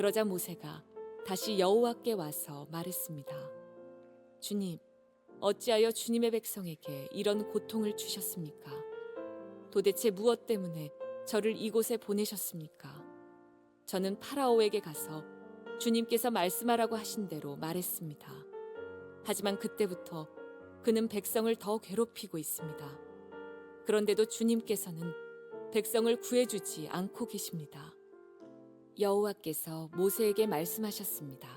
그러자 모세가 다시 여호와께 와서 말했습니다. 주님, 어찌하여 주님의 백성에게 이런 고통을 주셨습니까? 도대체 무엇 때문에 저를 이곳에 보내셨습니까? 저는 파라오에게 가서 주님께서 말씀하라고 하신 대로 말했습니다. 하지만 그때부터 그는 백성을 더 괴롭히고 있습니다. 그런데도 주님께서는 백성을 구해주지 않고 계십니다. 여호와께서 모세에게 말씀하셨습니다.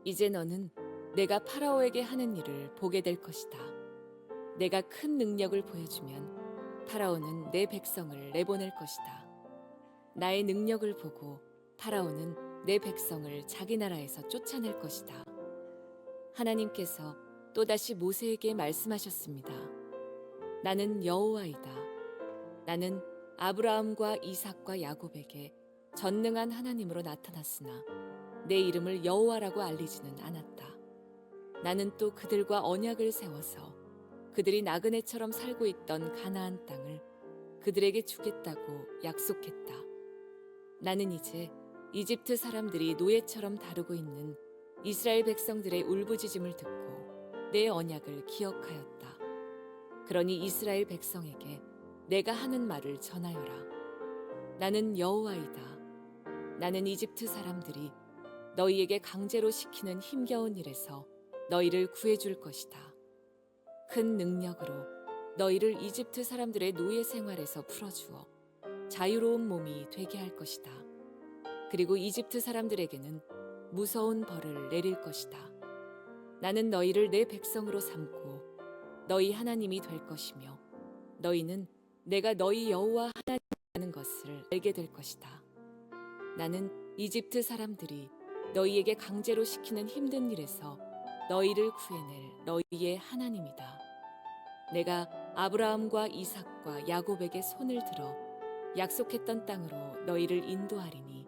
이제 너는 내가 파라오에게 하는 일을 보게 될 것이다. 내가 큰 능력을 보여주면 파라오는 내 백성을 내보낼 것이다. 나의 능력을 보고 파라오는 내 백성을 자기 나라에서 쫓아낼 것이다. 하나님께서 또다시 모세에게 말씀하셨습니다. 나는 여호와이다. 나는 아브라함과 이삭과 야곱에게 전능한 하나님으로 나타났으나 내 이름을 여호와라고 알리지는 않았다. 나는 또 그들과 언약을 세워서 그들이 나그네처럼 살고 있던 가나안 땅을 그들에게 주겠다고 약속했다. 나는 이제 이집트 사람들이 노예처럼 다루고 있는 이스라엘 백성들의 울부짖음을 듣고 내 언약을 기억하였다. 그러니 이스라엘 백성에게 내가 하는 말을 전하여라. 나는 여호와이다. 나는 이집트 사람들이 너희에게 강제로 시키는 힘겨운 일에서 너희를 구해줄 것이다. 큰 능력으로 너희를 이집트 사람들의 노예 생활에서 풀어주어 자유로운 몸이 되게 할 것이다. 그리고 이집트 사람들에게는 무서운 벌을 내릴 것이다. 나는 너희를 내 백성으로 삼고 너희 하나님이 될 것이며 너희는 내가 너희 여호와 하나님이라는 것을 알게 될 것이다. 나는 이집트 사람들이 너희에게 강제로 시키는 힘든 일에서 너희를 구해낼 너희의 하나님이다. 내가 아브라함과 이삭과 야곱에게 손을 들어 약속했던 땅으로 너희를 인도하리니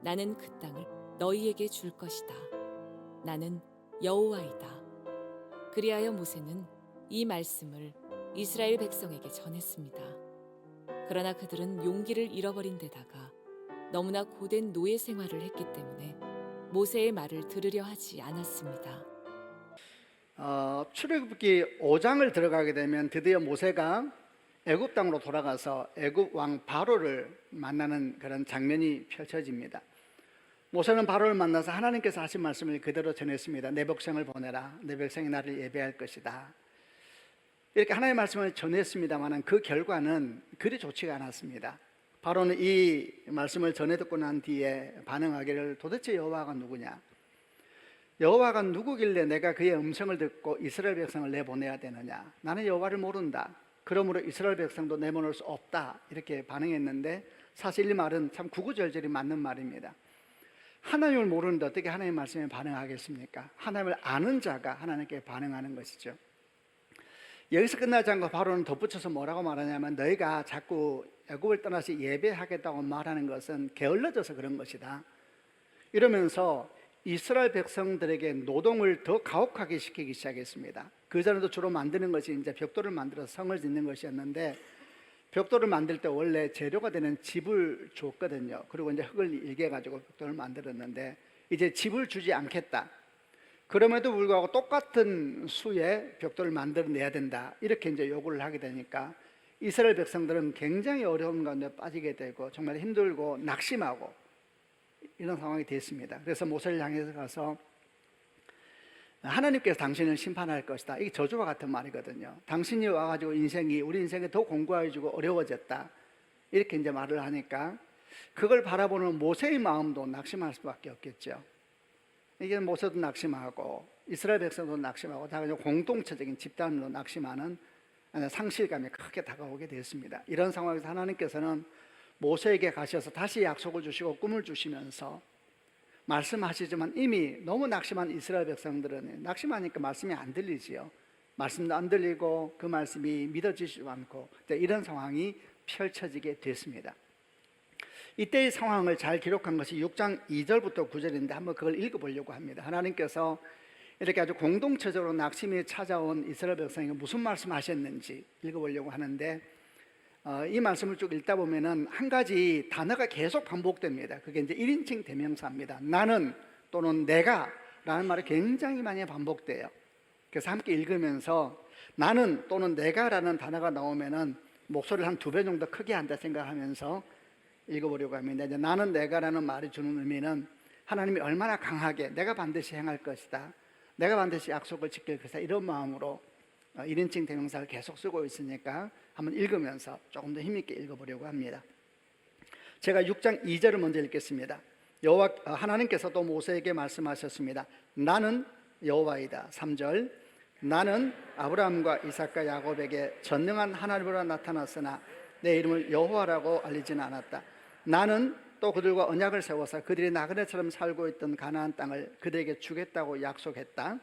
나는 그 땅을 너희에게 줄 것이다. 나는 여호와이다. 그리하여 모세는 이 말씀을 이스라엘 백성에게 전했습니다. 그러나 그들은 용기를 잃어버린 데다가 너무나 고된 노예 생활을 했기 때문에 모세의 말을 들으려 하지 않았습니다. 출애굽기 5장을 들어가게 되면 드디어 모세가 애굽 땅으로 돌아가서 애굽 왕 바로를 만나는 그런 장면이 펼쳐집니다. 모세는 바로를 만나서 하나님께서 하신 말씀을 그대로 전했습니다. 내 백성을 보내라. 내 백성이 나를 예배할 것이다. 이렇게 하나님의 말씀을 전했습니다만 그 결과는 그리 좋지가 않았습니다. 바로는 이 말씀을 전해 듣고 난 뒤에 반응하기를 도대체 여호와가 누구냐? 여호와가 누구길래 내가 그의 음성을 듣고 이스라엘 백성을 내보내야 되느냐? 나는 여호와를 모른다. 그러므로 이스라엘 백성도 내보낼 수 없다. 이렇게 반응했는데 사실 이 말은 참 구구절절히 맞는 말입니다. 하나님을 모르는데 어떻게 하나님의 말씀에 반응하겠습니까? 하나님을 아는 자가 하나님께 반응하는 것이죠. 여기서 끝나지 않고 바로는 덧붙여서 뭐라고 말하냐면 너희가 자꾸 애굽을 떠나서 예배하겠다고 말하는 것은 게을러져서 그런 것이다. 이러면서 이스라엘 백성들에게 노동을 더 가혹하게 시키기 시작했습니다. 그전에도 주로 만드는 것이 이제 벽돌을 만들어서 성을 짓는 것이었는데 벽돌을 만들 때 원래 재료가 되는 짚을 줬거든요. 그리고 이제 흙을 일게 가지고 벽돌을 만들었는데 이제 짚을 주지 않겠다. 그럼에도 불구하고 똑같은 수의 벽돌을 만들어내야 된다. 이렇게 이제 요구를 하게 되니까 이스라엘 백성들은 굉장히 어려운 가운데 빠지게 되고 정말 힘들고 낙심하고 이런 상황이 됐습니다. 그래서 모세를 향해서 가서 하나님께서 당신을 심판할 것이다. 이게 저주와 같은 말이거든요. 당신이 와가지고 우리 인생이 더 공고해지고 어려워졌다. 이렇게 이제 말을 하니까 그걸 바라보는 모세의 마음도 낙심할 수밖에 없겠죠. 이게 모세도 낙심하고 이스라엘 백성도 낙심하고 다 공동체적인 집단으로 낙심하는 상실감이 크게 다가오게 됐습니다. 이런 상황에서 하나님께서는 모세에게 가셔서 다시 약속을 주시고 꿈을 주시면서 말씀하시지만 이미 너무 낙심한 이스라엘 백성들은 낙심하니까 말씀이 안 들리지요. 말씀도 안 들리고 그 말씀이 믿어지지도 않고 이런 상황이 펼쳐지게 됐습니다. 이때의 상황을 잘 기록한 것이 6장 2절부터 9절인데 한번 그걸 읽어보려고 합니다. 하나님께서 이렇게 아주 공동체적으로 낙심이 찾아온 이스라엘 백성에게 무슨 말씀하셨는지 읽어보려고 하는데 이 말씀을 쭉 읽다 보면은 한 가지 단어가 계속 반복됩니다. 그게 이제 1인칭 대명사입니다. 나는 또는 내가 라는 말이 굉장히 많이 반복돼요. 그래서 함께 읽으면서 나는 또는 내가 라는 단어가 나오면은 목소리를 한 2배 정도 크게 한다 생각하면서 읽어보려고 합니다. 이제 나는 내가 라는 말이 주는 의미는 하나님이 얼마나 강하게 내가 반드시 행할 것이다, 내가 반드시 약속을 지킬 것이다, 이런 마음으로 1인칭 대명사를 계속 쓰고 있으니까 한번 읽으면서 조금 더 힘있게 읽어보려고 합니다. 제가 6장 2절을 먼저 읽겠습니다. 하나님께서도 모세에게 말씀하셨습니다. 나는 여호와이다. 3절, 나는 아브라함과 이삭과 야곱에게 전능한 하나님으로 나타났으나 내 이름을 여호와라고 알리지는 않았다. 나는 또 그들과 언약을 세워서 그들이 나그네처럼 살고 있던 가나안 땅을 그들에게 주겠다고 약속했다.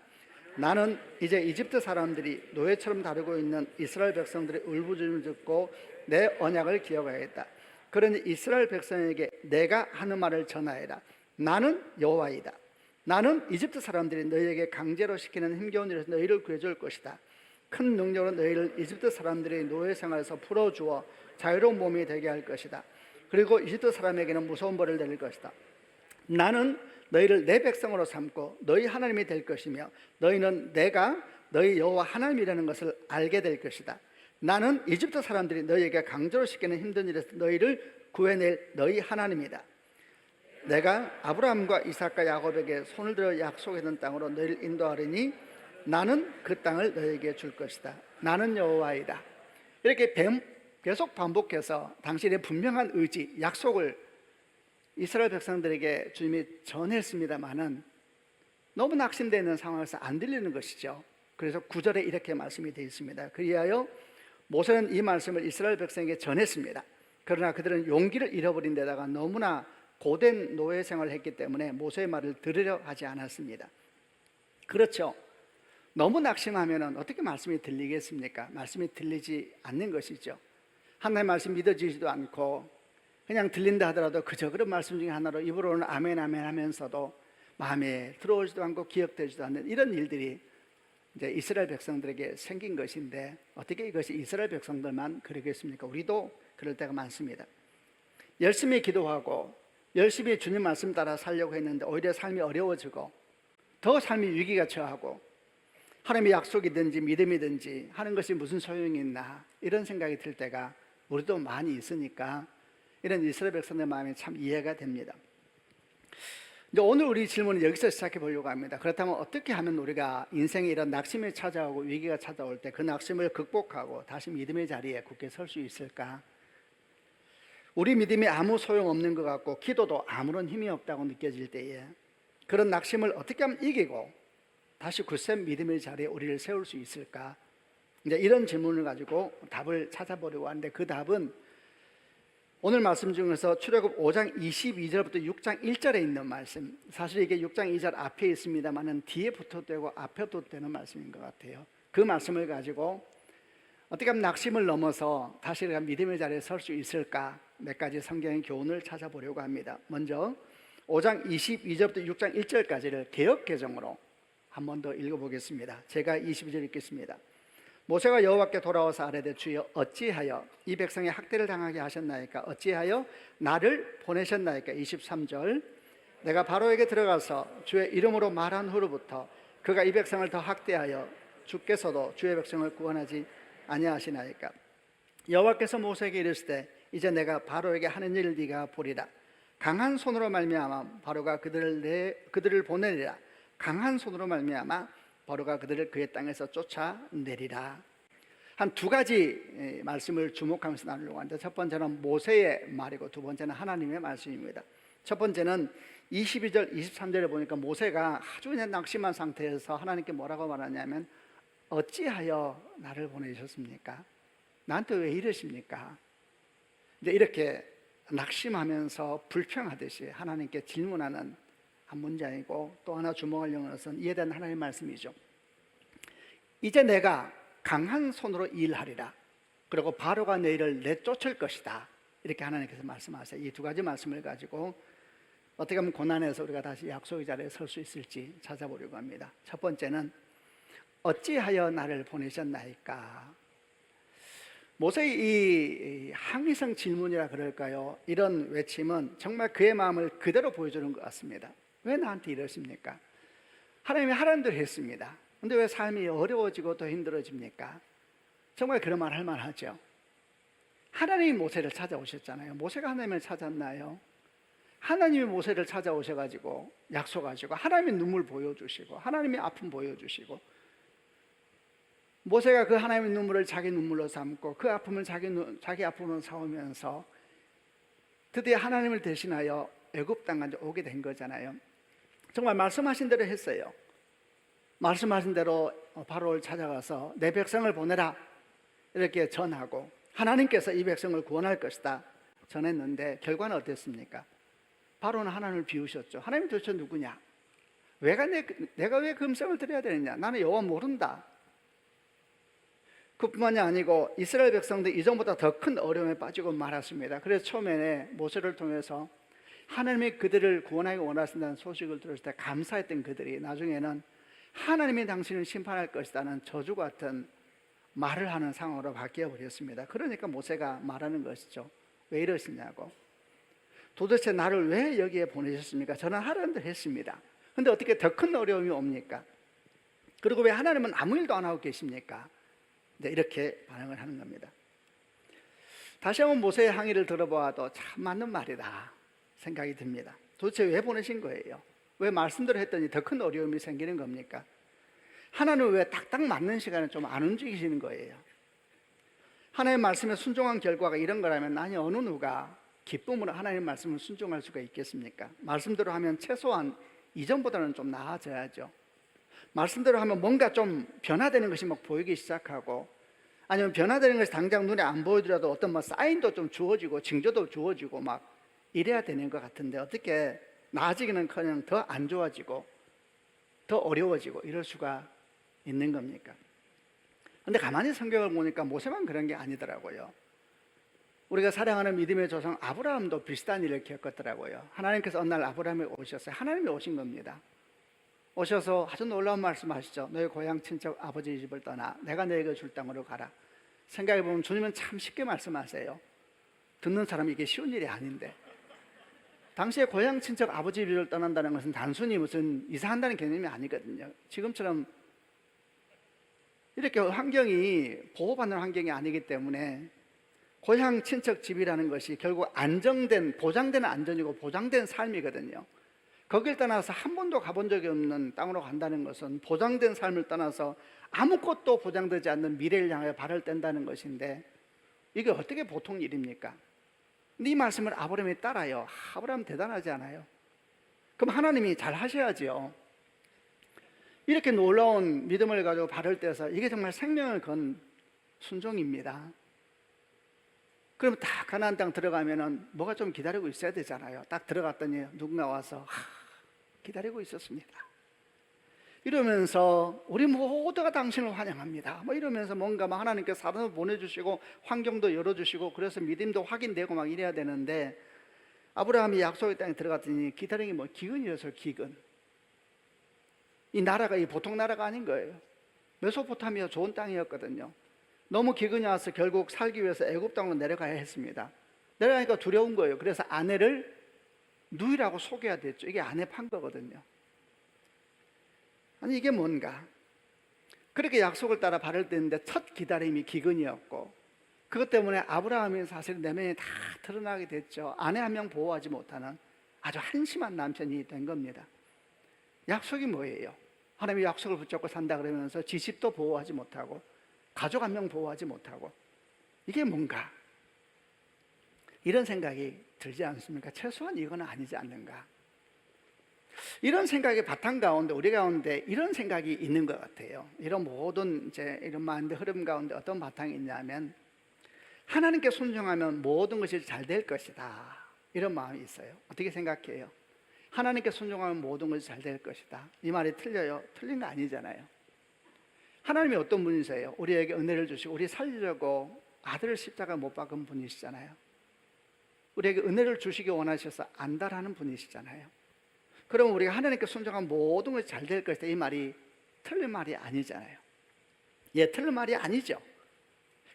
나는 이제 이집트 사람들이 노예처럼 다루고 있는 이스라엘 백성들의 울부짖음을 듣고 내 언약을 기억하겠다. 그러니 이스라엘 백성에게 내가 하는 말을 전하여라. 나는 여호와이다. 나는 이집트 사람들이 너희에게 강제로 시키는 힘겨운 일에서 너희를 구해줄 것이다. 큰 능력으로 너희를 이집트 사람들의 노예 생활에서 풀어주어 자유로운 몸이 되게 할 것이다. 그리고 이집트 사람에게는 무서운 벌을 내릴 것이다. 나는 너희를 내 백성으로 삼고 너희 하나님이 될 것이며 너희는 내가 너희 여호와 하나님이라는 것을 알게 될 것이다. 나는 이집트 사람들이 너희에게 강제로 시키는 힘든 일에서 너희를 구해낼 너희 하나님이다. 내가 아브라함과 이삭과 야곱에게 손을 들어 약속했던 땅으로 너희를 인도하리니 나는 그 땅을 너희에게 줄 것이다. 나는 여호와이다. 이렇게 계속 반복해서 당신의 분명한 의지, 약속을 이스라엘 백성들에게 주님이 전했습니다마는 너무 낙심되어 있는 상황에서 안 들리는 것이죠. 그래서 9절에 이렇게 말씀이 되어 있습니다. 그리하여 모세는 이 말씀을 이스라엘 백성에게 전했습니다. 그러나 그들은 용기를 잃어버린 데다가 너무나 고된 노예 생활을 했기 때문에 모세의 말을 들으려 하지 않았습니다. 그렇죠. 너무 낙심하면 어떻게 말씀이 들리겠습니까? 말씀이 들리지 않는 것이죠. 하나님의 말씀 믿어지지도 않고 그냥 들린다 하더라도 그저 그런 말씀 중에 하나로 입으로는 아멘 아멘 하면서도 마음에 들어오지도 않고 기억되지도 않는 이런 일들이 이제 이스라엘 백성들에게 생긴 것인데 어떻게 이것이 이스라엘 백성들만 그러겠습니까? 우리도 그럴 때가 많습니다. 열심히 기도하고 열심히 주님 말씀 따라 살려고 했는데 오히려 삶이 어려워지고 더 삶이 위기가 처하고 하나님의 약속이든지 믿음이든지 하는 것이 무슨 소용이 있나 이런 생각이 들 때가 우리도 많이 있으니까 이런 이스라엘 백성의 마음이 참 이해가 됩니다. 이제 오늘 우리 질문은 여기서 시작해 보려고 합니다. 그렇다면 어떻게 하면 우리가 인생에 이런 낙심이 찾아오고 위기가 찾아올 때 그 낙심을 극복하고 다시 믿음의 자리에 굳게 설 수 있을까? 우리 믿음이 아무 소용없는 것 같고 기도도 아무런 힘이 없다고 느껴질 때에 그런 낙심을 어떻게 하면 이기고 다시 굳센 믿음의 자리에 우리를 세울 수 있을까? 이제 이런 질문을 가지고 답을 찾아보려고 하는데 그 답은 오늘 말씀 중에서 출애굽 5장 22절부터 6장 1절에 있는 말씀, 사실 이게 6장 2절 앞에 있습니다만은 뒤에 붙어도 되고 앞에 붙어도 되는 말씀인 것 같아요. 그 말씀을 가지고 어떻게 하면 낙심을 넘어서 다시 우리가 믿음의 자리에 설 수 있을까? 몇 가지 성경의 교훈을 찾아보려고 합니다. 먼저 5장 22절부터 6장 1절까지를 개역 개정으로 한 번 더 읽어보겠습니다. 제가 22절 읽겠습니다. 모세가 여호와께 돌아와서 아뢰되 주여 어찌하여 이 백성의 학대를 당하게 하셨나이까? 어찌하여 나를 보내셨나이까? 23절 내가 바로에게 들어가서 주의 이름으로 말한 후로부터 그가 이 백성을 더 학대하여 주께서도 주의 백성을 구원하지 아니하시나이까? 여호와께서 모세에게 이르시되 이제 내가 바로에게 하는 일을 네가 보리라. 강한 손으로 말미암아 바로가 그들을 보내리라. 강한 손으로 말미암아 바로가 그들을 그의 땅에서 쫓아내리라. 한 두 가지 말씀을 주목하면서 나누려고 하는데 첫 번째는 모세의 말이고 두 번째는 하나님의 말씀입니다. 첫 번째는 22절 23절에 보니까 모세가 아주 그냥 낙심한 상태에서 하나님께 뭐라고 말하냐면 어찌하여 나를 보내셨습니까? 나한테 왜 이러십니까? 이제 이렇게 낙심하면서 불평하듯이 하나님께 질문하는 한 문장이고 또 하나 주목하려는 것은 이에 대한 하나님의 말씀이죠. 이제 내가 강한 손으로 일하리라. 그리고 바로가 너희를 내쫓을 것이다. 이렇게 하나님께서 말씀하세요. 이 두 가지 말씀을 가지고 어떻게 하면 고난에서 우리가 다시 약속의 자리에 설 수 있을지 찾아보려고 합니다. 첫 번째는 어찌하여 나를 보내셨나이까? 모세의 이 항의성 질문이라 그럴까요? 이런 외침은 정말 그의 마음을 그대로 보여주는 것 같습니다. 왜 나한테 이러십니까? 하나님이 하라는 대로 했습니다. 근데 왜 삶이 어려워지고 더 힘들어집니까? 정말 그런 말 할 만하죠. 하나님이 모세를 찾아오셨잖아요. 모세가 하나님을 찾았나요? 하나님이 모세를 찾아오셔가지고 약속하시고, 하나님이 눈물 보여주시고, 하나님이 아픔 보여주시고, 모세가 그 하나님의 눈물을 자기 눈물로 삼고 그 아픔을 자기 아픔으로 삼으면서 드디어 하나님을 대신하여 애굽 땅까지 오게 된 거잖아요. 정말 말씀하신 대로 했어요. 말씀하신 대로 바로를 찾아가서 내 백성을 보내라 이렇게 전하고, 하나님께서 이 백성을 구원할 것이다 전했는데 결과는 어땠습니까? 바로는 하나님을 비우셨죠. 하나님 도대체 누구냐? 내가 왜 금성을 드려야 되느냐? 나는 여호와 모른다. 그뿐만이 아니고 이스라엘 백성들 이전보다 더 큰 어려움에 빠지고 말았습니다. 그래서 처음에 모세를 통해서 하나님이 그들을 구원하기 원하신다는 소식을 들었을 때 감사했던 그들이 나중에는 하나님이 당신을 심판할 것이라는 저주 같은 말을 하는 상황으로 바뀌어 버렸습니다. 그러니까 모세가 말하는 것이죠. 왜 이러시냐고. 도대체 나를 왜 여기에 보내셨습니까? 저는 하라는 대로 했습니다. 근데 어떻게 더 큰 어려움이 옵니까? 그리고 왜 하나님은 아무 일도 안 하고 계십니까? 네, 이렇게 반응을 하는 겁니다. 다시 한번 모세의 항의를 들어보아도 참 맞는 말이다 생각이 듭니다. 도대체 왜 보내신 거예요? 왜 말씀대로 했더니 더 큰 어려움이 생기는 겁니까? 하나님은 왜 딱딱 맞는 시간에 좀 안 움직이시는 거예요? 하나님의 말씀에 순종한 결과가 이런 거라면 아니 어느 누가 기쁨으로 하나님의 말씀을 순종할 수가 있겠습니까? 말씀대로 하면 최소한 이전보다는 좀 나아져야죠. 말씀대로 하면 뭔가 좀 변화되는 것이 막 보이기 시작하고, 아니면 변화되는 것이 당장 눈에 안 보이더라도 어떤 뭐 사인도 좀 주어지고 징조도 주어지고 막 이래야 되는 것 같은데 어떻게 나아지기는커녕 더 안 좋아지고 더 어려워지고 이럴 수가 있는 겁니까? 근데 가만히 성경을 보니까 모세만 그런 게 아니더라고요. 우리가 사랑하는 믿음의 조상 아브라함도 비슷한 일을 겪었더라고요. 하나님께서 어느 날 아브라함에 오셨어요. 하나님이 오신 겁니다. 오셔서 아주 놀라운 말씀 하시죠. 너의 고향 친척 아버지 집을 떠나 내가 너에게 줄 땅으로 가라. 생각해보면 주님은 참 쉽게 말씀하세요. 듣는 사람이 이게 쉬운 일이 아닌데, 당시에 고향 친척 아버지 집을 떠난다는 것은 단순히 무슨 이사한다는 개념이 아니거든요. 지금처럼 이렇게 환경이 보호받는 환경이 아니기 때문에 고향 친척 집이라는 것이 결국 안정된, 보장된 안전이고 보장된 삶이거든요. 거길 떠나서 한 번도 가본 적이 없는 땅으로 간다는 것은 보장된 삶을 떠나서 아무것도 보장되지 않는 미래를 향해 발을 뗀다는 것인데, 이게 어떻게 보통 일입니까? 근데 이 말씀을 아브라함이 따라요. 아브라함 대단하지 않아요? 그럼 하나님이 잘 하셔야지요. 이렇게 놀라운 믿음을 가지고 발을 떼서 이게 정말 생명을 건 순종입니다. 그럼 딱 가나안 땅 들어가면은 뭐가 좀 기다리고 있어야 되잖아요. 딱 들어갔더니 누군가 와서 기다리고 있었습니다. 이러면서 우리 모두가 당신을 환영합니다. 뭐 이러면서 뭔가 막 하나님께서 사람을 보내주시고 환경도 열어주시고 그래서 믿음도 확인되고 막 이래야 되는데, 아브라함이 약속의 땅에 들어갔더니 기다린 게 뭐 기근이었어요. 기근. 이 나라가 이 보통 나라가 아닌 거예요. 메소포타미아 좋은 땅이었거든요. 너무 기근이 와서 결국 살기 위해서 애굽 땅으로 내려가야 했습니다. 내려가니까 두려운 거예요. 그래서 아내를 누이라고 속여야 됐죠. 이게 아내 판 거거든요. 아니 이게 뭔가? 그렇게 약속을 따라 발을 뗐는데 첫 기다림이 기근이었고, 그것 때문에 아브라함이 사실 내면이 다 드러나게 됐죠. 아내 한 명 보호하지 못하는 아주 한심한 남편이 된 겁니다. 약속이 뭐예요? 하나님이 약속을 붙잡고 산다 그러면서 지 집도 보호하지 못하고 가족 한 명 보호하지 못하고, 이게 뭔가? 이런 생각이 들지 않습니까? 최소한 이건 아니지 않는가? 이런 생각의 바탕 가운데, 우리 가운데 이런 생각이 있는 것 같아요. 이런 모든 이런 마인드 흐름 가운데 어떤 바탕이 있냐면, 하나님께 순종하면 모든 것이 잘 될 것이다, 이런 마음이 있어요. 어떻게 생각해요? 하나님께 순종하면 모든 것이 잘 될 것이다. 이 말이 틀려요? 틀린 거 아니잖아요. 하나님이 어떤 분이세요? 우리에게 은혜를 주시고 우리 살리려고 아들을 십자가 못 박은 분이시잖아요. 우리에게 은혜를 주시기 원하셔서 안달하는 분이시잖아요. 그러면 우리가 하나님께 순종하면 모든 것이 잘 될 것이다, 이 말이 틀린 말이 아니잖아요. 예, 틀린 말이 아니죠.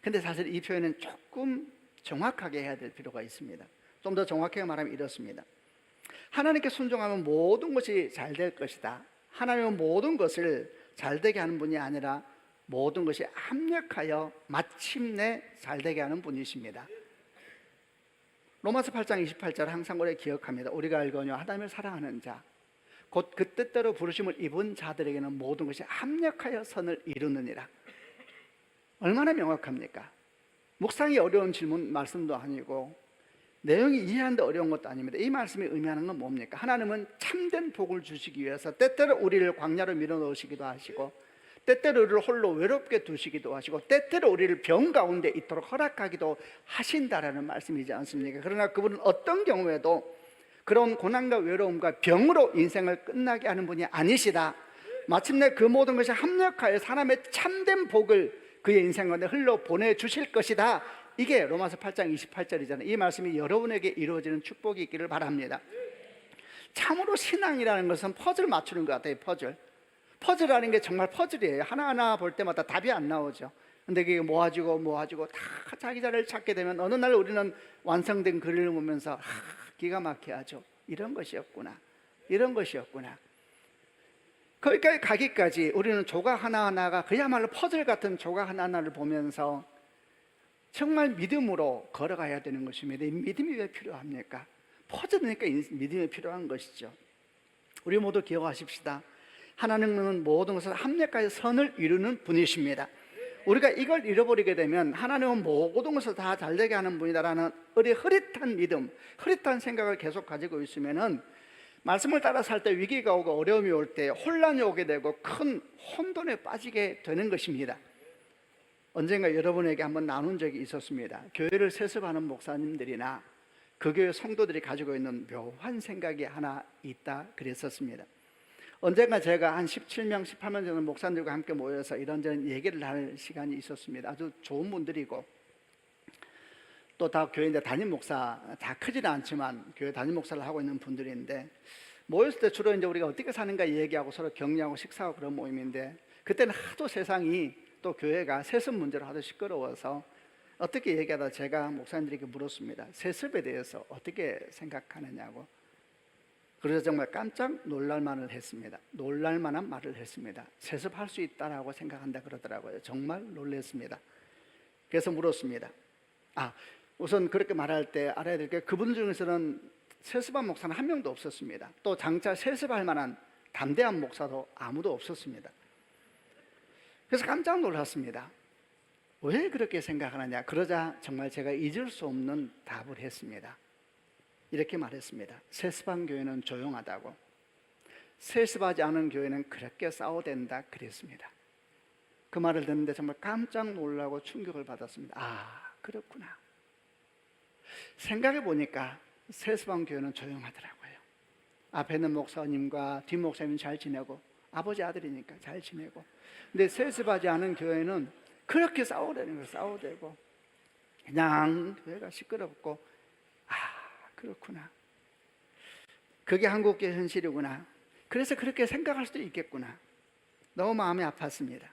근데 사실 이 표현은 조금 정확하게 해야 될 필요가 있습니다. 좀 더 정확하게 말하면 이렇습니다. 하나님께 순종하면 모든 것이 잘 될 것이다. 하나님은 모든 것을 잘 되게 하는 분이 아니라 모든 것이 합력하여 마침내 잘 되게 하는 분이십니다. 로마서 8장 28절 항상 오래 기억합니다. 우리가 알거니와 하나님을 사랑하는 자 곧 그 뜻대로 부르심을 입은 자들에게는 모든 것이 합력하여 선을 이루느니라. 얼마나 명확합니까? 묵상이 어려운 질문 말씀도 아니고 내용이 이해하는데 어려운 것도 아닙니다. 이 말씀이 의미하는 건 뭡니까? 하나님은 참된 복을 주시기 위해서 때때로 우리를 광야로 밀어넣으시기도 하시고 때때로 우리를 홀로 외롭게 두시기도 하시고 때때로 우리를 병 가운데 있도록 허락하기도 하신다라는 말씀이지 않습니까? 그러나 그분은 어떤 경우에도 그런 고난과 외로움과 병으로 인생을 끝나게 하는 분이 아니시다. 마침내 그 모든 것이 합력하여 사람의 참된 복을 그의 인생 가운데 흘러 보내주실 것이다. 이게 로마서 8장 28절이잖아요. 이 말씀이 여러분에게 이루어지는 축복이 있기를 바랍니다. 참으로 신앙이라는 것은 퍼즐 맞추는 것 같아요. 퍼즐이라는 게 정말 퍼즐이에요. 하나하나 볼 때마다 답이 안 나오죠. 근데 그게 모아지고 다 자기 자리를 찾게 되면 어느 날 우리는 완성된 글을 보면서 기가 막혀하죠. 이런 것이었구나. 거기까지 가기까지 우리는 조각 하나하나가 그야말로 퍼즐 같은 조각 하나하나를 보면서 정말 믿음으로 걸어가야 되는 것입니다. 믿음이 왜 필요합니까? 퍼즐이니까 믿음이 필요한 것이죠. 우리 모두 기억하십시다. 하나님은 모든 것을 합력하여 선을 이루는 분이십니다. 우리가 이걸 잃어버리게 되면 하나님은 모든 것을 다 잘되게 하는 분이다라는 흐릿한 믿음, 흐릿한 생각을 계속 가지고 있으면은 말씀을 따라 살 때 위기가 오고 어려움이 올 때 혼란이 오게 되고 큰 혼돈에 빠지게 되는 것입니다. 언젠가 여러분에게 한번 나눈 적이 있었습니다. 교회를 세습하는 목사님들이나 그 교회 성도들이 가지고 있는 묘한 생각이 하나 있다 그랬었습니다. 언젠가 제가 한 17명, 18명 정도 목사님들과 함께 모여서 이런저런 얘기를 할 시간이 있었습니다. 아주 좋은 분들이고 또 다 교회인데 담임 목사, 다 크지는 않지만 교회 담임 목사를 하고 있는 분들인데 모였을 때 주로 이제 우리가 어떻게 사는가 얘기하고 서로 격려하고 식사하고 그런 모임인데 그때는 하도 세상이 또 교회가 세습 문제로 하도 시끄러워서 어떻게 얘기하다 제가 목사님들에게 물었습니다. 세습에 대해서 어떻게 생각하느냐고. 그래서 정말 깜짝 놀랄만한 말을 했습니다. 세습할 수 있다라고 생각한다 그러더라고요. 정말 놀랐습니다. 그래서 물었습니다. 우선 그렇게 말할 때 알아야 될 게 그분 중에서는 세습한 목사는 한 명도 없었습니다. 또 장차 세습할 만한 담대한 목사도 아무도 없었습니다. 그래서 깜짝 놀랐습니다. 왜 그렇게 생각하느냐. 그러자 정말 제가 잊을 수 없는 답을 했습니다. 이렇게 말했습니다. 세습한 교회는 조용하다고, 세습하지 않은 교회는 그렇게 싸워댄다 그랬습니다. 그 말을 듣는데 정말 깜짝 놀라고 충격을 받았습니다. 그렇구나. 생각해 보니까 세습한 교회는 조용하더라고요. 앞에 있는 목사님과 뒷 목사님은 잘 지내고 아버지 아들이니까 잘 지내고, 근데 세습하지 않은 교회는 그렇게 싸우대는 거예요. 싸우대고 그냥 교회가 시끄럽고 그렇구나. 그게 한국교회 현실이구나. 그래서 그렇게 생각할 수도 있겠구나. 너무 마음이 아팠습니다.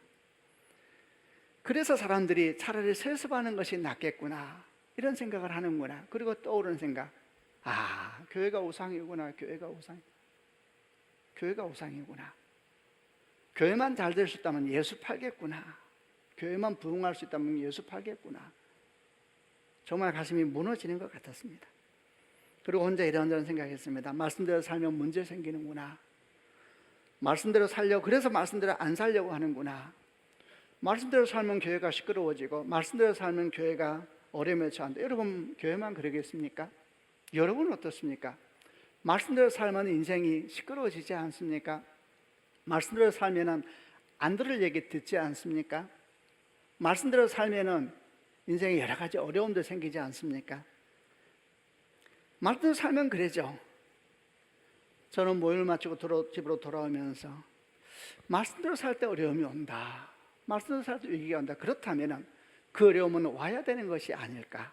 그래서 사람들이 차라리 세습하는 것이 낫겠구나 이런 생각을 하는구나. 그리고 떠오르는 생각, 교회가 우상이구나. 교회가 우상이구나. 교회만 잘 될 수 있다면 예수 팔겠구나. 교회만 부흥할 수 있다면 예수 팔겠구나. 정말 가슴이 무너지는 것 같았습니다. 그리고 혼자 이런저런 생각했습니다. 말씀대로 살면 문제 생기는구나. 말씀대로 살려고, 그래서 말씀대로 안 살려고 하는구나. 말씀대로 살면 교회가 시끄러워지고 말씀대로 살면 교회가 어려움에 처한다. 여러분 교회만 그러겠습니까? 여러분은 어떻습니까? 말씀대로 살면 인생이 시끄러워지지 않습니까? 말씀대로 살면 안 들을 얘기 듣지 않습니까? 말씀대로 살면 인생에 여러 가지 어려움도 생기지 않습니까? 말씀대로 살면 그러죠. 저는 모임을 마치고 집으로 돌아오면서 말씀대로 살 때 어려움이 온다. 말씀대로 살 때 위기가 온다. 그렇다면 그 어려움은 와야 되는 것이 아닐까?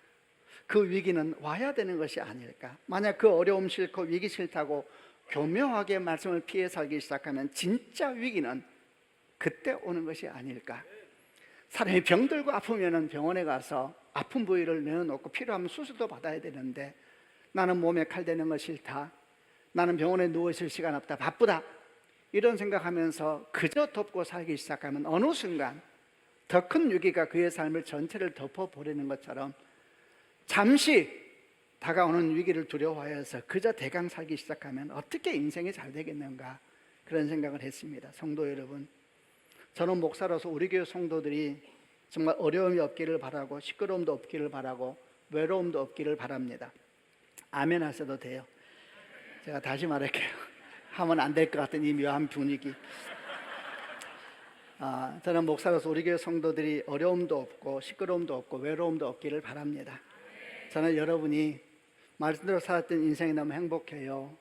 그 위기는 와야 되는 것이 아닐까? 만약 그 어려움 싫고 위기 싫다고 교묘하게 말씀을 피해 살기 시작하면 진짜 위기는 그때 오는 것이 아닐까? 사람이 병들고 아프면 병원에 가서 아픈 부위를 내어놓고 필요하면 수술도 받아야 되는데 나는 몸에 칼 대는 거 싫다, 나는 병원에 누워있을 시간 없다, 바쁘다, 이런 생각하면서 그저 덮고 살기 시작하면 어느 순간 더 큰 위기가 그의 삶을 전체를 덮어버리는 것처럼 잠시 다가오는 위기를 두려워하여서 그저 대강 살기 시작하면 어떻게 인생이 잘 되겠는가, 그런 생각을 했습니다. 성도 여러분, 저는 목사로서 우리 교회 성도들이 정말 어려움이 없기를 바라고 시끄러움도 없기를 바라고 외로움도 없기를 바랍니다. 아멘 하셔도 돼요. 제가 다시 말할게요. 하면 안 될 것 같은 이 묘한 분위기. 저는 목사로서 우리 교회 성도들이 어려움도 없고 시끄러움도 없고 외로움도 없기를 바랍니다. 저는 여러분이 말씀대로 살았던 인생이 너무 행복해요,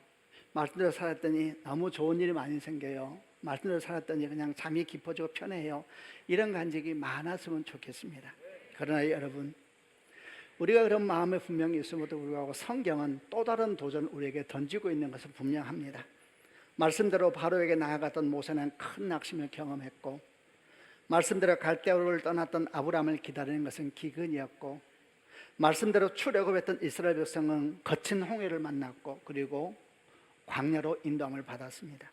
말씀대로 살았더니 너무 좋은 일이 많이 생겨요, 말씀대로 살았더니 그냥 잠이 깊어지고 편해요, 이런 간증이 많았으면 좋겠습니다. 그러나 여러분, 우리가 그런 마음에 분명히 있음에도 불구하고 성경은 또 다른 도전을 우리에게 던지고 있는 것은 분명합니다. 말씀대로 바로에게 나아갔던 모세는 큰 낙심을 경험했고, 말씀대로 갈대아우를 떠났던 아브라함을 기다리는 것은 기근이었고, 말씀대로 출애굽했던 이스라엘 백성은 거친 홍해를 만났고, 그리고 광야로 인도함을 받았습니다.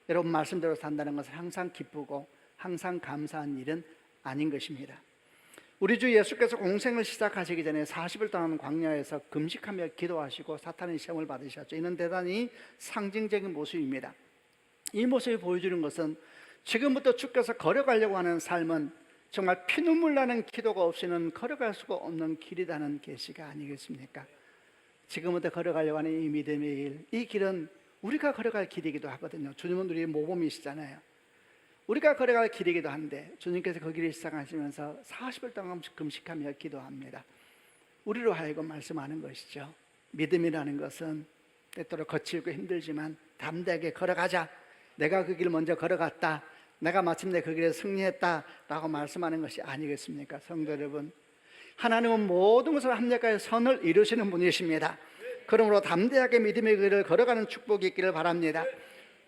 여러분, 말씀대로 산다는 것은 항상 기쁘고 항상 감사한 일은 아닌 것입니다. 우리 주 예수께서 공생을 시작하시기 전에 40일 동안 광야에서 금식하며 기도하시고 사탄의 시험을 받으셨죠. 이는 대단히 상징적인 모습입니다. 이 모습이 보여주는 것은 지금부터 주께서 걸어가려고 하는 삶은 정말 피눈물 나는 기도가 없이는 걸어갈 수가 없는 길이라는 계시가 아니겠습니까? 지금부터 걸어가려고 하는 이 믿음의 길, 이 길은 우리가 걸어갈 길이기도 하거든요. 주님은 우리의 모범이시잖아요. 우리가 걸어갈 길이기도 한데 주님께서 그 길을 시작하시면서 40일 동안 금식하며 기도합니다. 우리로 하여금 말씀하는 것이죠. 믿음이라는 것은 때때로 거칠고 힘들지만 담대하게 걸어가자, 내가 그 길을 먼저 걸어갔다, 내가 마침내 그 길에 승리했다 라고 말씀하는 것이 아니겠습니까? 성도 여러분, 하나님은 모든 것을 합력하여 선을 이루시는 분이십니다. 그러므로 담대하게 믿음의 길을 걸어가는 축복이 있기를 바랍니다.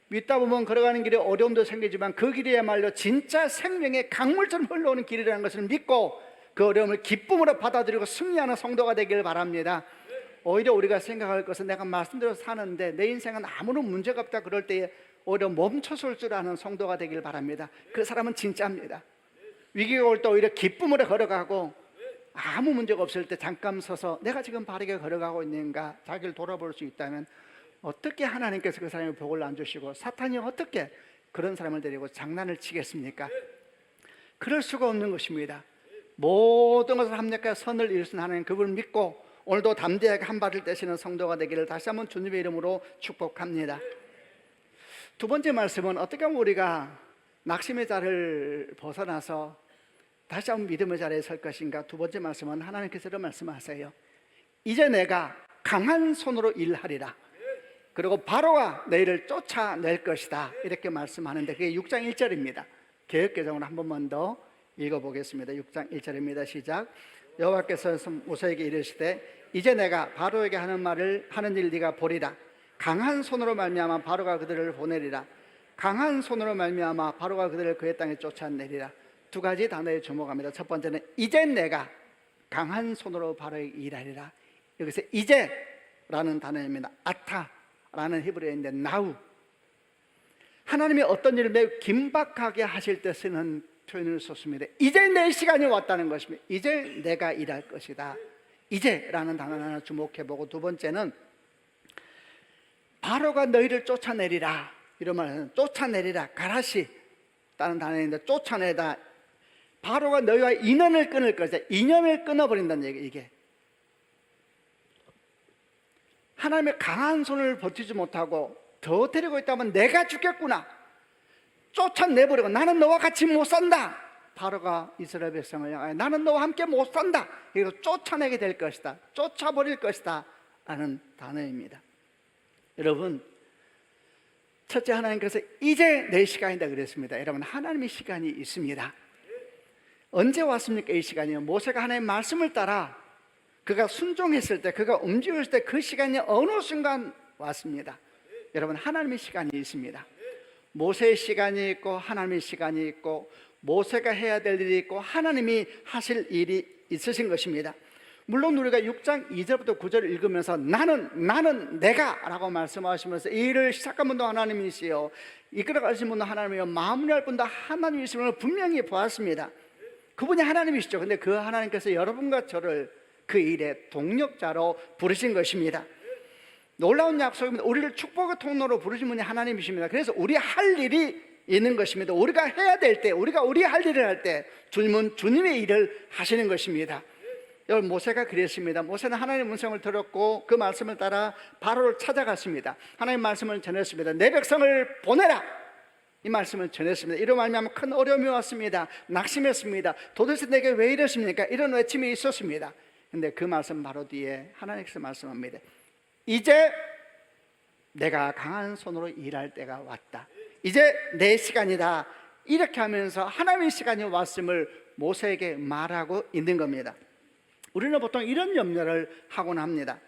믿다 보면 걸어가는 길에 어려움도 생기지만 그 길이야말로 진짜 생명의 강물처럼 흘러오는 길이라는 것을 믿고 그 어려움을 기쁨으로 받아들이고 승리하는 성도가 되기를 바랍니다. 오히려 우리가 생각할 것은 내가 말씀대로 사는데 내 인생은 아무런 문제가 없다, 그럴 때에 오히려 멈춰설 줄 아는 성도가 되기를 바랍니다. 그 사람은 진짜입니다. 위기가 올 때 오히려 기쁨으로 걸어가고, 아무 문제가 없을 때 잠깐 서서 내가 지금 바르게 걸어가고 있는가 자기를 돌아볼 수 있다면 어떻게 하나님께서 그 사람의 복을 안 주시고 사탄이 어떻게 그런 사람을 데리고 장난을 치겠습니까? 그럴 수가 없는 것입니다. 모든 것을 합력하여 선을 이루신 하나님, 그분을 믿고 오늘도 담대하게 한 발을 떼시는 성도가 되기를 다시 한번 주님의 이름으로 축복합니다. 두 번째 말씀은 어떻게 하면 우리가 낙심의 자리를 벗어나서 다시 한번 믿음의 자리에 설 것인가. 두 번째 말씀은 하나님께서 이런 말씀하세요. 이제 내가 강한 손으로 일하리라, 그리고 바로가 너희를 쫓아낼 것이다, 이렇게 말씀하는데 그게 6장 1절입니다 개역개정으로 한 번만 더 읽어보겠습니다. 6장 1절입니다 시작. 여호와께서 모세에게 이르시되 이제 내가 바로에게 하는 일 네가 보리라. 강한 손으로 말미암아 바로가 그들을 보내리라. 강한 손으로 말미암아 바로가 그들을 그의 땅에 쫓아내리라. 두 가지 단어에 주목합니다. 첫 번째는 이제 내가 강한 손으로 바로에게 일하리라. 여기서 이제라는 단어입니다. 아타라는 히브리어인데 now, 하나님이 어떤 일을 매우 긴박하게 하실 때 쓰는 표현을 썼습니다. 이제 내 시간이 왔다는 것입니다. 이제 내가 일할 것이다. 이제라는 단어 하나 주목해보고, 두 번째는 바로가 너희를 쫓아내리라, 이런 말은 쫓아내리라, 가라시 다는 단어인데 쫓아내다, 바로가 너희와 인연을 끊을 것이다. 인연을 끊어버린다는 얘기. 이게 하나님의 강한 손을 버티지 못하고 더 데리고 있다면 내가 죽겠구나, 쫓아내버리고 나는 너와 같이 못 산다. 바로가 이스라엘 백성을 향하여 나는 너와 함께 못 산다, 이거 쫓아내게 될 것이다, 쫓아버릴 것이다 라는 단어입니다. 여러분, 첫째, 하나님께서 이제 내 시간이다 그랬습니다. 여러분, 하나님의 시간이 있습니다. 언제 왔습니까? 이 시간이요. 모세가 하나님의 말씀을 따라 그가 순종했을 때, 그가 움직였을 때 그 시간이 어느 순간 왔습니다. 여러분, 하나님의 시간이 있습니다. 모세의 시간이 있고 하나님의 시간이 있고 모세가 해야 될 일이 있고 하나님이 하실 일이 있으신 것입니다. 물론 우리가 6장 2절부터 9절을 읽으면서 나는 내가 라고 말씀하시면서 이 일을 시작한 분도 하나님이시요 이끌어가신 분도 하나님이요 마무리할 분도 하나님이심을 분명히 보았습니다. 그분이 하나님이시죠. 근데 그 하나님께서 여러분과 저를 그 일의 동력자로 부르신 것입니다. 놀라운 약속입니다. 우리를 축복의 통로로 부르신 분이 하나님이십니다. 그래서 우리 할 일이 있는 것입니다. 우리가 해야 될 때, 우리가 우리 할 일을 할 때 주님은 주님의 일을 하시는 것입니다. 여러분, 모세가 그랬습니다. 모세는 하나님의 음성을 들었고 그 말씀을 따라 바로를 찾아갔습니다. 하나님의 말씀을 전했습니다. 내 백성을 보내라, 이 말씀을 전했습니다. 이로 말미암아 큰 어려움이 왔습니다. 낙심했습니다. 도대체 내게 왜 이러십니까? 이런 외침이 있었습니다. 근데 그 말씀 바로 뒤에 하나님께서 말씀합니다. 이제 내가 강한 손으로 일할 때가 왔다. 이제 내 시간이다. 이렇게 하면서 하나님의 시간이 왔음을 모세에게 말하고 있는 겁니다. 우리는 보통 이런 염려를 하곤 합니다.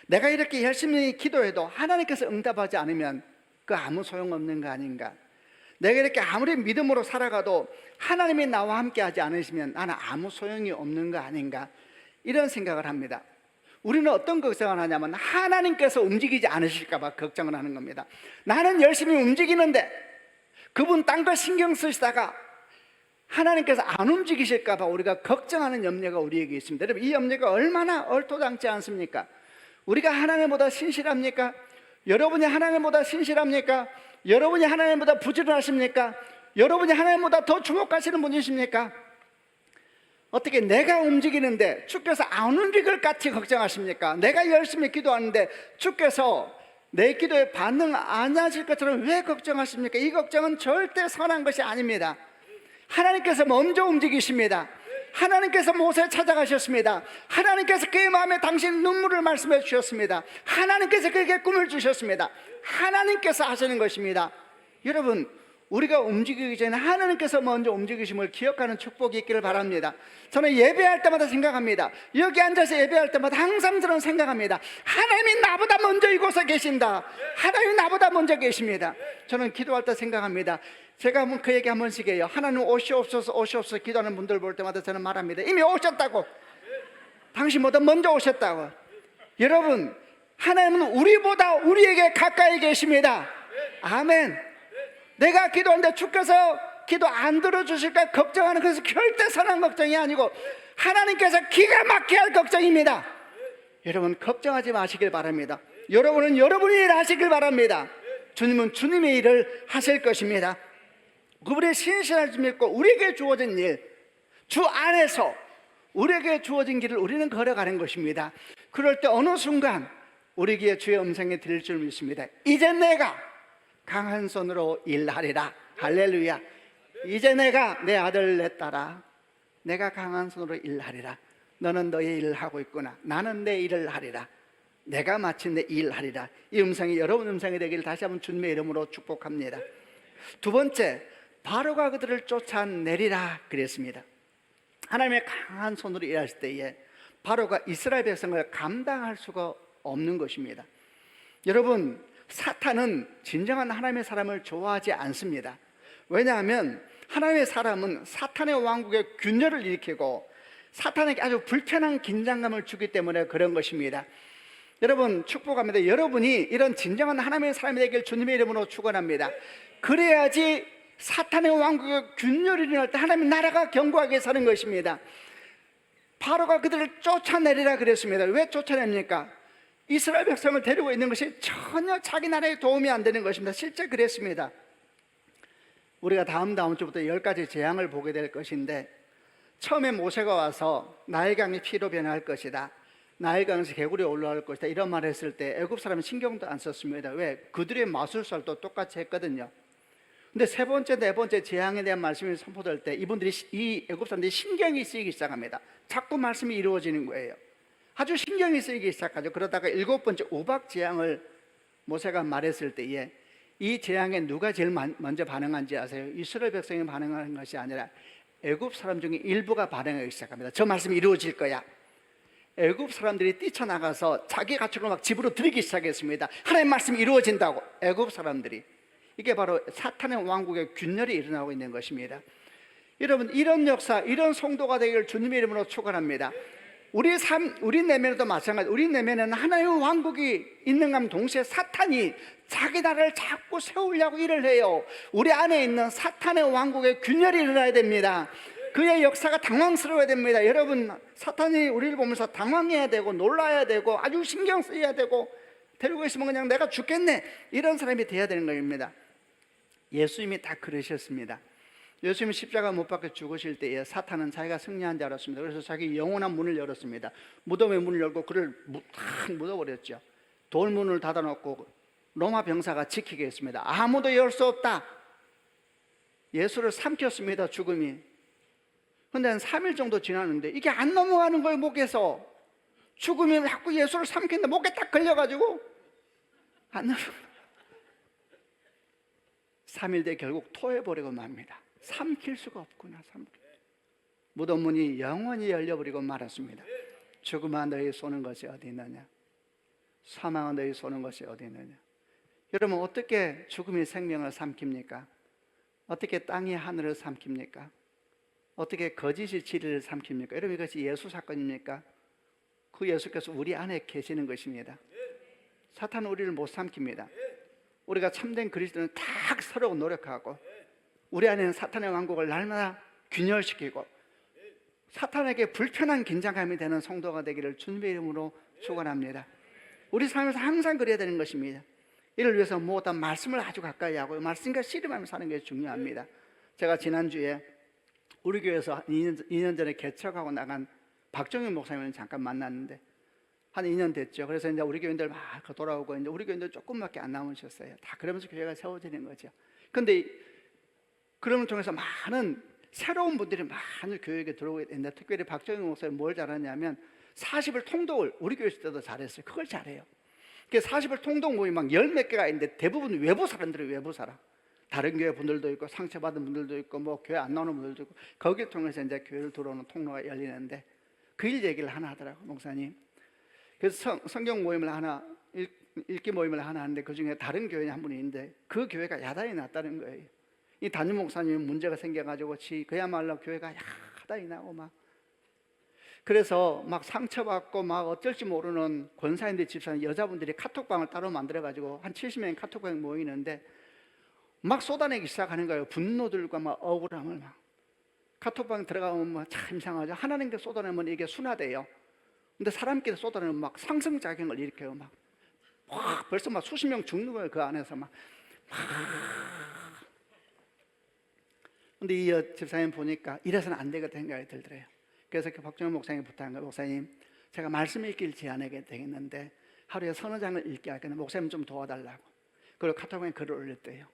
내가 이렇게 열심히 기도해도 하나님께서 응답하지 않으면 그 아무 소용없는 거 아닌가? 내가 이렇게 아무리 믿음으로 살아가도 하나님이 나와 함께 하지 않으시면 나는 아무 소용이 없는 거 아닌가? 이런 생각을 합니다. 우리는 어떤 걱정을 하냐면 하나님께서 움직이지 않으실까 봐 걱정을 하는 겁니다. 나는 열심히 움직이는데 그분 딴 거 신경 쓰시다가 하나님께서 안 움직이실까 봐 우리가 걱정하는 염려가 우리에게 있습니다. 여러분, 이 염려가 얼마나 얼토당지 않습니까? 우리가 하나님보다 신실합니까? 여러분이 하나님보다 신실합니까? 여러분이 하나님보다 부지런하십니까? 여러분이 하나님보다 더 주목하시는 분이십니까? 어떻게 내가 움직이는데 주께서 안 움직일 같이 걱정하십니까? 내가 열심히 기도하는데 주께서 내 기도에 반응 안 하실 것처럼 왜 걱정하십니까? 이 걱정은 절대 선한 것이 아닙니다. 하나님께서 먼저 움직이십니다. 하나님께서 모세 찾아가셨습니다. 하나님께서 그의 마음에 당신 눈물을 말씀해 주셨습니다. 하나님께서 그에게 꿈을 주셨습니다. 하나님께서 하시는 것입니다. 여러분, 우리가 움직이기 전에 하나님께서 먼저 움직이심을 기억하는 축복이 있기를 바랍니다. 저는 예배할 때마다 생각합니다. 여기 앉아서 예배할 때마다 항상 저는 생각합니다. 하나님이 나보다 먼저 이곳에 계신다. 하나님이 나보다 먼저 계십니다. 저는 기도할 때 생각합니다. 제가 그 얘기 한 번씩 해요. 하나님 오시옵소서 오시옵소서 기도하는 분들 볼 때마다 저는 말합니다. 이미 오셨다고. 당신보다 먼저 오셨다고. 여러분, 하나님은 우리보다 우리에게 가까이 계십니다. 아멘. 내가 기도하는데 주께서 기도 안 들어주실까 걱정하는 것은 절대 선한 걱정이 아니고 하나님께서 기가 막히게 할 걱정입니다. 여러분, 걱정하지 마시길 바랍니다. 여러분은 여러분의 일을 하시길 바랍니다. 주님은 주님의 일을 하실 것입니다. 그분의 신실할 줄 믿고 우리에게 주어진 일, 주 안에서 우리에게 주어진 길을 우리는 걸어가는 것입니다. 그럴 때 어느 순간 우리에게 주의 음성이 들릴 줄 믿습니다. 이제 내가 강한 손으로 일하리라. 할렐루야. 이제 내가 내 아들 내 딸아, 내가 강한 손으로 일하리라. 너는 너의 일을 하고 있구나. 나는 내 일을 하리라. 내가 마친 내 일을 하리라. 이 음성이 여러분 음성이 되기를 다시 한번 주님의 이름으로 축복합니다. 두 번째, 바로가 그들을 쫓아내리라 그랬습니다. 하나님의 강한 손으로 일하실 때에 바로가 이스라엘 백성을 감당할 수가 없는 것입니다. 여러분, 사탄은 진정한 하나님의 사람을 좋아하지 않습니다. 왜냐하면 하나님의 사람은 사탄의 왕국의 균열을 일으키고 사탄에게 아주 불편한 긴장감을 주기 때문에 그런 것입니다. 여러분, 축복합니다. 여러분이 이런 진정한 하나님의 사람이 되길 주님의 이름으로 축원합니다. 그래야지 사탄의 왕국의 균열이 일어날 때 하나님의 나라가 견고하게 사는 것입니다. 바로가 그들을 쫓아내리라 그랬습니다. 왜 쫓아냅니까? 이스라엘 백성을 데리고 있는 것이 전혀 자기 나라에 도움이 안 되는 것입니다. 실제 그랬습니다. 우리가 다음 주부터 10가지 재앙을 보게 될 것인데, 처음에 모세가 와서 나일강이 피로 변할 것이다, 나일강에서 개구리 올라올 것이다, 이런 말을 했을 때 애굽 사람은 신경도 안 썼습니다. 왜? 그들의 마술살도 똑같이 했거든요. 근데 세 번째, 네 번째 재앙에 대한 말씀이 선포될 때 이분들이, 이 애굽 사람들이 신경이 쓰이기 시작합니다. 자꾸 말씀이 이루어지는 거예요. 아주 신경이 쓰이기 시작하죠. 그러다가 7번째 우박 재앙을 모세가 말했을 때에 이 재앙에 누가 제일 먼저 반응한지 아세요? 이스라엘 백성이 반응하는 것이 아니라 애굽 사람 중에 일부가 반응하기 시작합니다. 저 말씀이 이루어질 거야. 애굽 사람들이 뛰쳐나가서 자기 가축을 막 집으로 들이기 시작했습니다. 하나님 말씀이 여러분, 이런 역사, 이런 성도가 되기를 주님의 이름으로 축원합니다. 우리 삶, 우리 내면에도 마찬가지. 우리 내면에는 하나님의 왕국이 있는 감 동시에 사탄이 자기 나라를 자꾸 세우려고 일을 해요. 우리 안에 있는 사탄의 왕국의 균열이 일어나야 됩니다. 그의 역사가 당황스러워야 됩니다. 여러분, 사탄이 우리를 보면서 당황해야 되고 놀라야 되고 아주 신경 쓰여야 되고, 데리고 있으면 그냥 내가 죽겠네, 이런 사람이 돼야 되는 겁니다. 예수님이 다 그러셨습니다. 예수님이 십자가 못 박혀 죽으실 때에 사탄은 자기가 승리한 줄 알았습니다. 그래서 자기 영원한 문을 열었습니다. 무덤의 문을 열고 그를 탁 묻어버렸죠. 돌문을 닫아놓고 로마 병사가 지키게 했습니다. 아무도 열 수 없다. 예수를 삼켰습니다, 죽음이. 근데 한 3일 정도 지났는데 이게 안 넘어가는 거예요, 목에서. 죽음이 자꾸 예수를 삼키는데 목에 딱 걸려가지고 안 넘어가. 3일 뒤에 결국 토해버리고 맙니다. 삼킬 수가 없구나. 무덤 문이 영원히 열려버리고 말았습니다. 죽음아, 너희 쏘는 것이 어디 있느냐? 사망아, 너희 쏘는 것이 어디 있느냐? 여러분, 어떻게 죽음이 생명을 삼킵니까? 어떻게 땅이 하늘을 삼킵니까? 어떻게 거짓이 진리를 삼킵니까? 여러분, 이것이 예수 사건입니까? 그 예수께서 우리 안에 계시는 것입니다. 사탄은 우리를 못 삼킵니다. 우리가 참된 그리스도는 다 서로 노력하고, 우리 안에는 사탄의 왕국을 날마다 균열시키고 사탄에게 불편한 긴장감이 되는 성도가 되기를 주님의 이름으로 축원합니다. 우리 삶에서 항상 그래야 되는 것입니다. 이를 위해서 무엇보다 말씀을 아주 가까이 하고 말씀과 씨름하며 사는 게 중요합니다. 제가 지난주에 우리 교회에서 2년 전에 개척하고 나간 박정희 목사님을 잠깐 만났는데 한 2년 됐죠. 그래서 이제 우리 교인들 막 돌아오고, 이제 우리 교인들 조금밖에 안 남으셨어요. 다 그러면서 교회가 세워지는 거죠. 근데 그런 통해서 많은 새로운 분들이 많은 교회에 들어오게 됐는데, 특별히 박정희 목사님 뭘 잘하냐면 40일 통독을 우리 교회 있을 때도 잘했어요. 그걸 잘해요. 40일 통독 모임 막 열 몇 개가 있는데 대부분 외부 사람들이 외부 사람. 다른 교회 분들도 있고 상처받은 분들도 있고 뭐 교회 안 나오는 분들도 있고, 거기를 통해서 이제 교회를 들어오는 통로가 열리는데 그 일 얘기를 하나 하더라고요, 목사님. 그래서 성경 모임을 하나, 읽기 모임을 하나 하는데 그 중에 다른 교회 한 분이 있는데 그 교회가 야단이 났다는 거예요. 이 담임 목사님이 문제가 생겨가지고 그야말로 교회가 야단이 나고 막, 그래서 막 상처받고 막 어쩔지 모르는 권사님들, 집사님, 여자분들이 카톡방을 따로 만들어가지고 한 70명이 카톡방에 모이는데 막 쏟아내기 시작하는 거예요. 분노들과 막 억울함을 막. 카톡방 들어가면 막 참 이상하죠. 하나님께 쏟아내면 이게 순화돼요. 근데 사람끼리 쏟아내면 막 상승작용을 일으켜요. 막 벌써 막 수십 명 죽는 거예요, 그 안에서 막. 근데 이 집사님 보니까 이래서는 안 되겠다 생각이 들더래요. 그래서 박정희 목사님이 부탁한 거예요. 목사님, 제가 말씀 읽기를 제안하게 되겠는데 하루에 서너 장을 읽게 하겠는데 목사님 좀 도와달라고. 그리고 카톡방에 글을 올렸대요.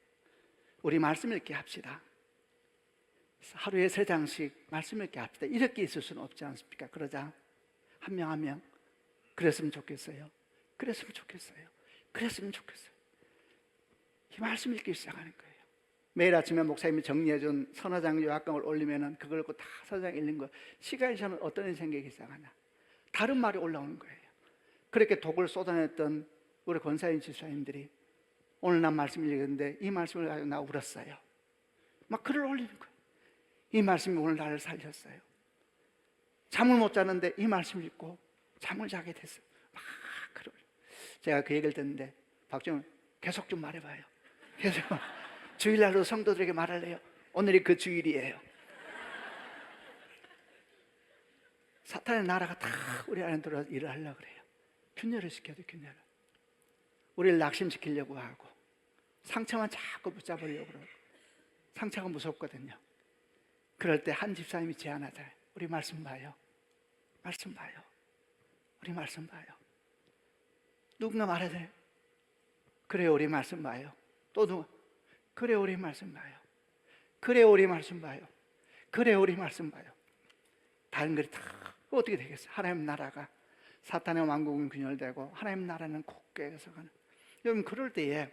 우리 말씀 읽기 합시다. 하루에 3장씩 말씀 읽기 합시다. 이렇게 있을 수는 없지 않습니까? 그러자 한 명 한 명, 그랬으면 좋겠어요, 그랬으면 좋겠어요, 그랬으면 좋겠어요. 이 말씀 읽기 시작하는 거예요. 매일 아침에 목사님이 정리해준 서너 장 요약강을 올리면은 그걸 다 서너 장 읽는 거, 시간이 지나면 어떤 일이 생기기 시작하나, 다른 말이 올라오는 거예요. 그렇게 독을 쏟아냈던 우리 권사님 집사님들이 오늘 난 말씀 읽었는데 이 말씀을 가지고 나 울었어요. 막 글을 올리는 거예요. 이 말씀이 오늘 나를 살렸어요. 잠을 못 자는데 이 말씀 읽고 잠을 자게 됐어요. 막 글을. 제가 그 얘기를 듣는데 박정희 계속 좀 말해봐요. 계속. 주일날로 성도들에게 말할래요. 오늘이 그 주일이에요. 사탄의 나라가 다 우리 안에 들어와서 일을 하려고 그래요. 균열을 시켜도 균열을. 우리를 낙심시키려고 하고 상처만 자꾸 붙잡으려고 그러고. 상처가 무섭거든요. 그럴 때 한 집사님이 제안하잖아요. 우리 말씀 봐요. 말씀 봐요. 우리 말씀 봐요. 누군가 말해야 돼요. 그래요, 우리 말씀 봐요. 또 누가? 그래, 우리 말씀 봐요. 그래, 우리 말씀 봐요. 그래, 우리 말씀 봐요. 다른 글이 다 어떻게 되겠어요? 하나님 나라가, 사탄의 왕국은 균열되고 하나님 나라는 굳게 서가는. 여러분, 그럴 때에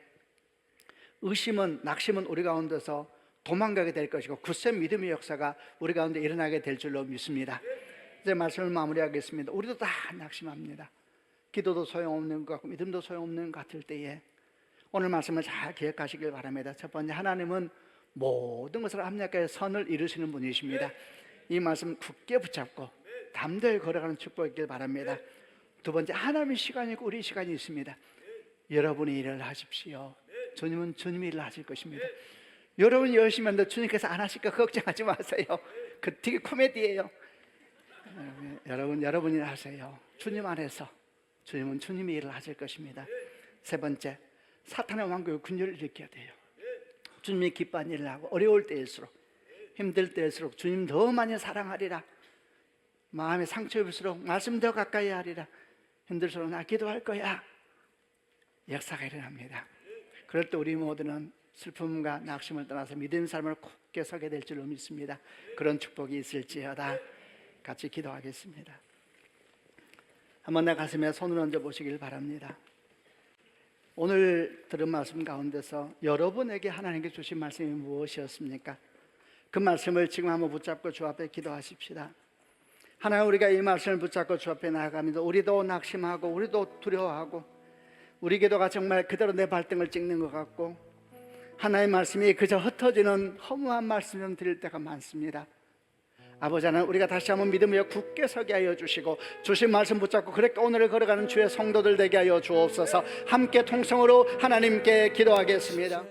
의심은, 낙심은 우리 가운데서 도망가게 될 것이고 굳세 믿음의 역사가 우리 가운데 일어나게 될 줄로 믿습니다. 이제 말씀을 마무리하겠습니다. 우리도 다 낙심합니다. 기도도 소용없는 것 같고 믿음도 소용없는 것 같을 때에 오늘 말씀을 잘 기억하시길 바랍니다. 첫 번째, 하나님은 모든 것을 합력하여 선을 이루시는 분이십니다. 이 말씀 굳게 붙잡고 담대히 걸어가는 축복이 있길 바랍니다. 두 번째, 하나님의 시간이 있고 우리 시간이 있습니다. 여러분이 일을 하십시오. 주님은 주님이 일을 하실 것입니다. 여러분이 열심히 하는데 주님께서 안 하실까 걱정하지 마세요. 그 되게 코미디예요. 여러분이 하세요. 주님 안에서 주님은 주님이 일을 하실 것입니다. 세 번째, 사탄의 왕국의 군주를 일으켜야 돼요. 주님이 기뻐한 일을 하고 어려울 때일수록, 힘들 때일수록 주님 더 많이 사랑하리라. 마음에 상처 입을수록 말씀 더 가까이 하리라. 힘들수록 나 기도할 거야. 역사가 일어납니다. 그럴 때 우리 모두는 슬픔과 낙심을 떠나서 믿음의 삶을 굳게 서게 될 줄로 믿습니다. 그런 축복이 있을지어다. 같이 기도하겠습니다. 한번 내 가슴에 손을 얹어 보시길 바랍니다. 오늘 들은 말씀 가운데서 여러분에게 하나님께 주신 말씀이 무엇이었습니까? 그 말씀을 지금 한번 붙잡고 주 앞에 기도하십시다. 하나님, 우리가 이 말씀을 붙잡고 주 앞에 나아가면서 우리도 낙심하고 우리도 두려워하고 우리 기도가 정말 그대로 내 발등을 찍는 것 같고 하나님의 말씀이 그저 흩어지는 허무한 말씀을 드릴 때가 많습니다. 아버지 하나님, 우리가 다시 한번 믿음으로 굳게 서게 하여 주시고 주신 말씀 붙잡고 그렇게 오늘을 걸어가는 주의 성도들 되게 하여 주옵소서. 함께 통성으로 하나님께 기도하겠습니다.